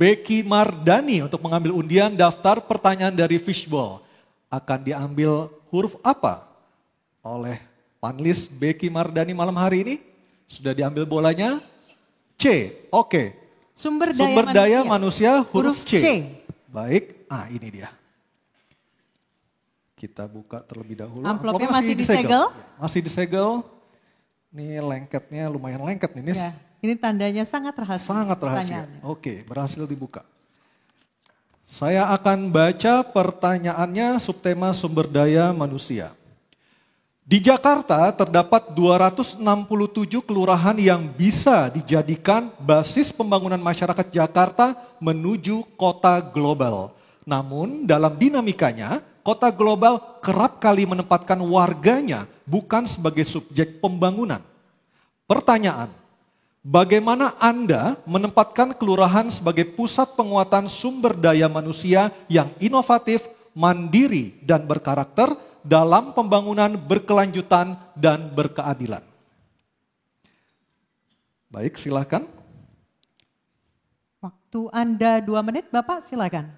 Becky Mardani untuk mengambil undian daftar pertanyaan dari Fishball. Akan diambil huruf apa oleh panelis Becky Mardani malam hari ini? Sudah diambil bolanya? C, oke. Sumber daya manusia huruf C. C. Baik, ini dia. Kita buka terlebih dahulu. Amplopnya masih disegel? Masih disegel. Ini lengketnya lumayan lengket nih. Ya, ini tandanya sangat rahasia. Sangat rahasia. Oke, berhasil dibuka. Saya akan baca pertanyaannya subtema sumber daya manusia. Di Jakarta terdapat 267 kelurahan yang bisa dijadikan basis pembangunan masyarakat Jakarta menuju kota global. Namun dalam dinamikanya, kota global kerap kali menempatkan warganya bukan sebagai subjek pembangunan. Pertanyaan, bagaimana Anda menempatkan kelurahan sebagai pusat penguatan sumber daya manusia yang inovatif, mandiri, dan berkarakter dalam pembangunan berkelanjutan dan berkeadilan? Baik, silakan. Waktu Anda 2 menit, Bapak silakan.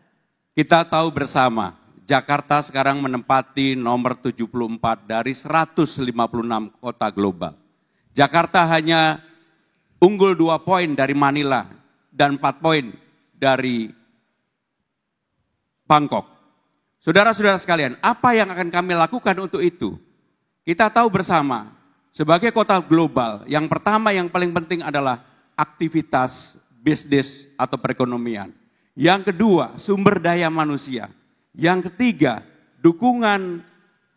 Kita tahu bersama, Jakarta sekarang menempati nomor 74 dari 156 kota global. Jakarta hanya unggul 2 poin dari Manila dan 4 poin dari Bangkok. Saudara-saudara sekalian, apa yang akan kami lakukan untuk itu? Kita tahu bersama, sebagai kota global, yang pertama yang paling penting adalah aktivitas bisnis atau perekonomian. Yang kedua, sumber daya manusia. Yang ketiga, dukungan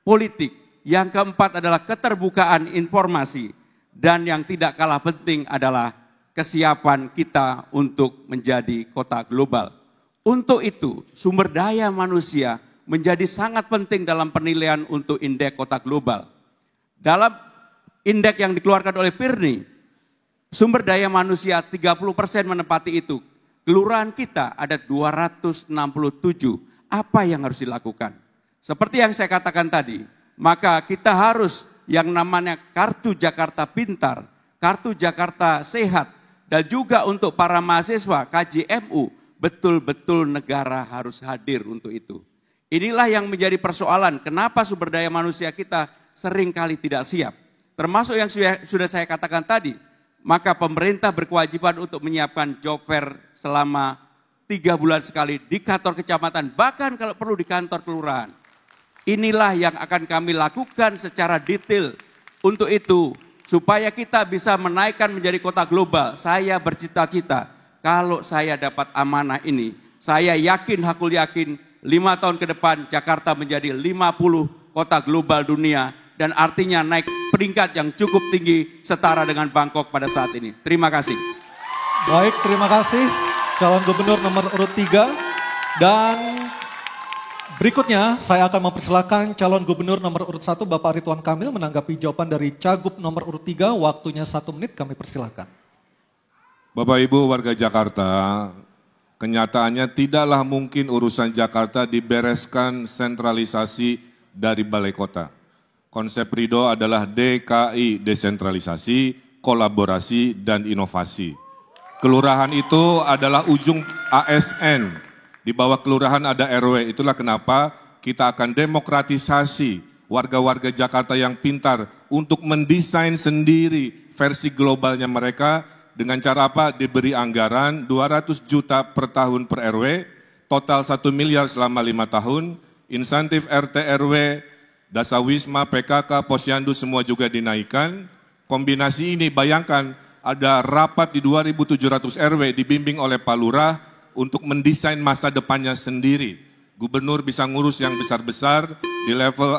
politik. Yang keempat adalah keterbukaan informasi. Dan yang tidak kalah penting adalah kesiapan kita untuk menjadi kota global. Untuk itu, sumber daya manusia menjadi sangat penting dalam penilaian untuk indeks kota global. Dalam indeks yang dikeluarkan oleh PIRNI, sumber daya manusia 30% menempati itu. Kelurahan kita ada 267. Apa yang harus dilakukan? Seperti yang saya katakan tadi, maka kita harus yang namanya Kartu Jakarta Pintar, Kartu Jakarta Sehat, dan juga untuk para mahasiswa KJMU, betul-betul negara harus hadir untuk itu. Inilah yang menjadi persoalan, kenapa sumber daya manusia kita seringkali tidak siap. Termasuk yang sudah saya katakan tadi, maka pemerintah berkewajiban untuk menyiapkan job fair selama 3 bulan sekali di kantor kecamatan, bahkan kalau perlu di kantor kelurahan. Inilah yang akan kami lakukan secara detail. Untuk itu, supaya kita bisa menaikkan menjadi kota global, saya bercita-cita, kalau saya dapat amanah ini, saya yakin, hakul yakin, 5 tahun ke depan Jakarta menjadi 50 kota global dunia, dan artinya naik peringkat yang cukup tinggi setara dengan Bangkok pada saat ini. Terima kasih. Baik, terima kasih calon gubernur nomor urut 3. Dan berikutnya saya akan mempersilakan calon gubernur nomor urut 1 Bapak Ridwan Kamil menanggapi jawaban dari Cagup nomor urut 3. Waktunya 1 menit, kami persilakan. Bapak Ibu warga Jakarta, kenyataannya tidaklah mungkin urusan Jakarta dibereskan sentralisasi dari balai kota. Konsep Ridho adalah DKI, desentralisasi, kolaborasi, dan inovasi. Kelurahan itu adalah ujung ASN. Di bawah kelurahan ada RW, itulah kenapa kita akan demokratisasi warga-warga Jakarta yang pintar untuk mendesain sendiri versi globalnya mereka dengan cara apa? Diberi anggaran 200 juta per tahun per RW, total 1 miliar selama 5 tahun, insentif RT RW, Dasawisma, PKK, Posyandu semua juga dinaikkan. Kombinasi ini bayangkan ada rapat di 2.700 RW dibimbing oleh Pak Lurah untuk mendesain masa depannya sendiri. Gubernur bisa ngurus yang besar-besar, di level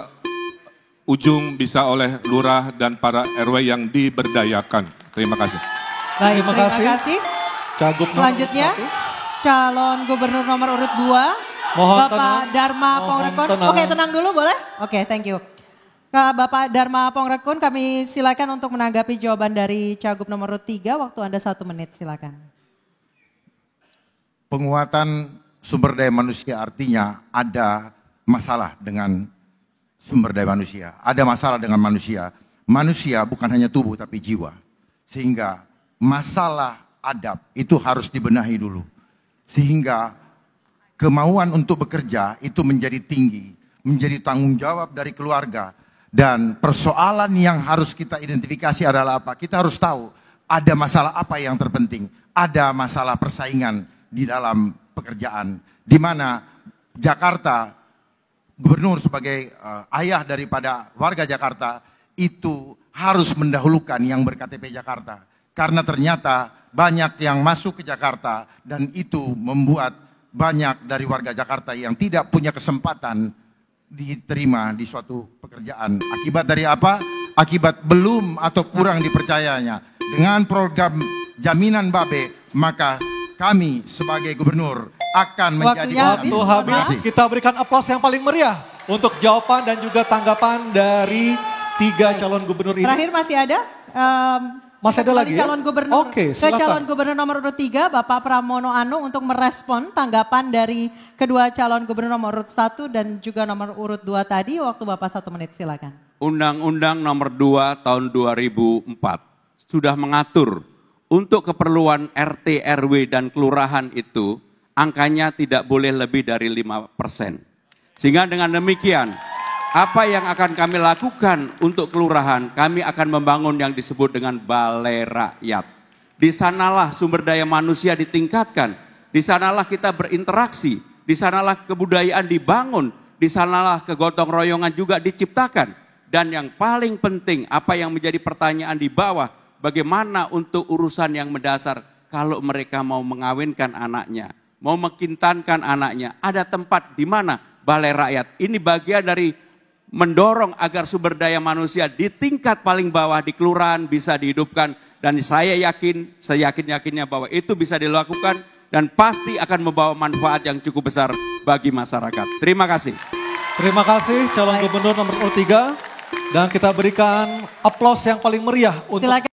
ujung bisa oleh lurah dan para RW yang diberdayakan. Terima kasih. Baik, terima kasih. Cagup selanjutnya, calon gubernur nomor urut 2, mohon Bapak tenang. Dharma Pongrekun. Oke, tenang dulu boleh? Oke, thank you. Bapak Dharma Pongrekun, kami silakan untuk menanggapi jawaban dari Cagup nomor urut 3, waktu Anda 1 menit, silakan. Penguatan sumber daya manusia artinya ada masalah dengan sumber daya manusia. Ada masalah dengan manusia. Manusia bukan hanya tubuh tapi jiwa. Sehingga masalah adab itu harus dibenahi dulu. Sehingga kemauan untuk bekerja itu menjadi tinggi, menjadi tanggung jawab dari keluarga. Dan persoalan yang harus kita identifikasi adalah apa? Kita harus tahu ada masalah apa yang terpenting. Ada masalah persaingan di dalam pekerjaan. Di mana Jakarta, gubernur sebagai ayah daripada warga Jakarta, itu harus mendahulukan yang berKTP Jakarta. Karena ternyata banyak yang masuk ke Jakarta dan itu membuat banyak dari warga Jakarta yang tidak punya kesempatan diterima di suatu pekerjaan. Akibat dari apa? Akibat belum atau kurang dipercayanya. Dengan program jaminan Babe, maka kami sebagai gubernur akan menjadi... Waktu habis, kita berikan aplaus yang paling meriah untuk jawaban dan juga tanggapan dari 3 calon gubernur ini. Terakhir masih ada? Masih ada lagi calon gubernur. Oke, ke silakan. calon gubernur nomor urut 3, Bapak Pramono Anung untuk merespon tanggapan dari kedua calon gubernur nomor urut 1 dan juga nomor urut 2 tadi. Waktu Bapak 1 menit, silakan. Undang-Undang nomor 2 tahun 2004 sudah mengatur untuk keperluan RT, RW, dan kelurahan itu angkanya tidak boleh lebih dari 5%. Sehingga dengan demikian, apa yang akan kami lakukan untuk kelurahan, kami akan membangun yang disebut dengan balai rakyat. Di sanalah sumber daya manusia ditingkatkan, di sanalah kita berinteraksi, di sanalah kebudayaan dibangun, di sanalah kegotong royongan juga diciptakan. Dan yang paling penting, apa yang menjadi pertanyaan di bawah, bagaimana untuk urusan yang mendasar kalau mereka mau mengawinkan anaknya, mau mekintankan anaknya, ada tempat di mana balai rakyat. Ini bagian dari mendorong agar sumber daya manusia di tingkat paling bawah di kelurahan bisa dihidupkan. Dan saya yakin, seyakin-yakinnya bahwa itu bisa dilakukan dan pasti akan membawa manfaat yang cukup besar bagi masyarakat. Terima kasih. Terima kasih calon gubernur nomor urut 3. Dan kita berikan aplaus yang paling meriah untuk... Silakan.